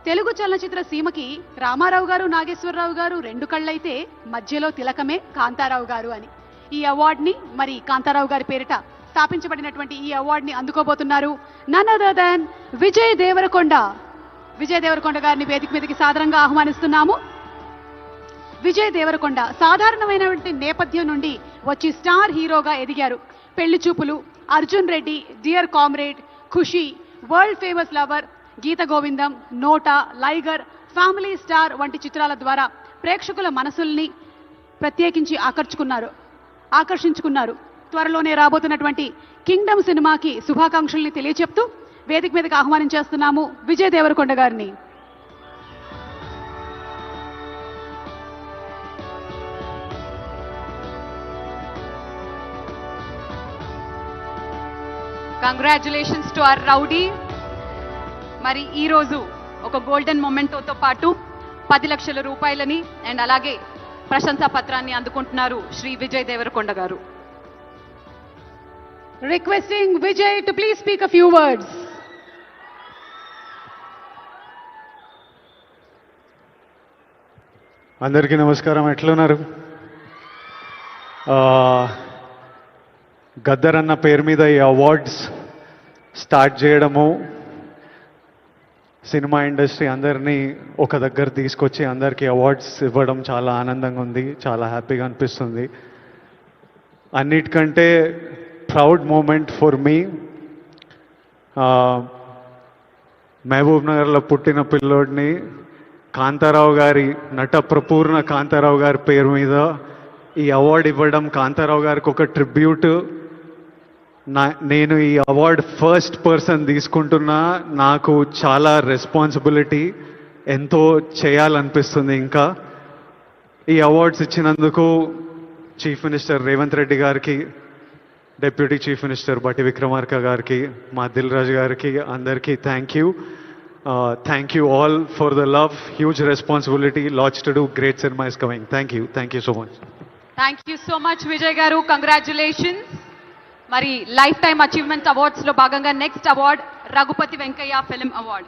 తెలుగు చలనచిత్ర సీమకి రామారావు గారు నాగేశ్వరరావు గారు రెండు కళ్ళైతే మధ్యలో తిలకమే కాంతారావు గారు అని ఈ అవార్డుని మరి కాంతారావు గారి పేరిట స్థాపించబడినటువంటి ఈ అవార్డుని అందుకోబోతున్నారు none other than Vijay Devarakonda. Vijay Devarakonda గారిని వేదిక మీదకి సాదరంగా ఆహ్వానిస్తున్నాము. విజయ్ దేవరకొండ సాధారణమైనటువంటి నేపథ్యం నుండి వచ్చి స్టార్ హీరోగా ఎదిగారు. పెళ్లి చూపులు, అర్జున్ రెడ్డి, డియర్ కామ్రేడ్, ఖుషి, వరల్డ్ ఫేమస్ లవర్, గీత గోవిందం, నోటా, లైగర్, ఫ్యామిలీ స్టార్ వంటి చిత్రాల ద్వారా ప్రేక్షకుల మనసుల్ని ప్రత్యేకించి ఆకర్షించుకున్నారు. త్వరలోనే రాబోతున్నటువంటి కింగ్డమ్ సినిమాకి శుభాకాంక్షల్ని తెలియచెప్తూ వేదిక మీదకి ఆహ్వానించేస్తున్నాము విజయ్ దేవరకొండ గారిని. Congratulations to our rowdy. మరి ఈరోజు ఒక గోల్డెన్ మొమెంటోతో పాటు 10 లక్షల రూపాయలని అండ్ అలాగే ప్రశంసా పత్రాన్ని అందుకుంటున్నారు శ్రీ విజయ్ దేవరకొండ గారు. Requesting Vijay to please speak a few words. అందరికీ నమస్కారం. ఎట్లున్నారు? గద్దర్ అన్న పేరు మీద ఈ అవార్డ్స్ స్టార్ట్ చేయడము, సినిమా ఇండస్ట్రీ అందరినీ ఒక దగ్గర తీసుకొచ్చి అందరికీ అవార్డ్స్ ఇవ్వడం చాలా ఆనందంగా ఉంది, చాలా హ్యాపీగా అనిపిస్తుంది. అన్నిటికంటే ప్రౌడ్ మూమెంట్ ఫర్ మీ, మహబూబ్ నగర్లో పుట్టిన పిల్లోడిని కాంతారావు గారి, నట ప్రపూర్ణ కాంతారావు గారి పేరు మీద ఈ అవార్డు ఇవ్వడం కాంతారావు గారికి ఒక ట్రిబ్యూట్. నేను ఈ అవార్డు ఫస్ట్ పర్సన్ తీసుకుంటున్నా. నాకు చాలా రెస్పాన్సిబిలిటీ, ఎంతో చేయాలనిపిస్తుంది. ఇంకా ఈ అవార్డ్స్ ఇచ్చినందుకు చీఫ్ మినిస్టర్ రేవంత్ రెడ్డి గారికి, డిప్యూటీ చీఫ్ మినిస్టర్ బట్టి విక్రమార్క గారికి, మా దిల్ రాజు గారికి, అందరికీ thank you. Thank you all for the love. Huge responsibility, lots to do, great cinema is coming. Thank you so much. Thank you so much Vijay garu, congratulations. మరి lifetime achievement awards లో భాగంగా next award Raghupathi Venkaiah film award.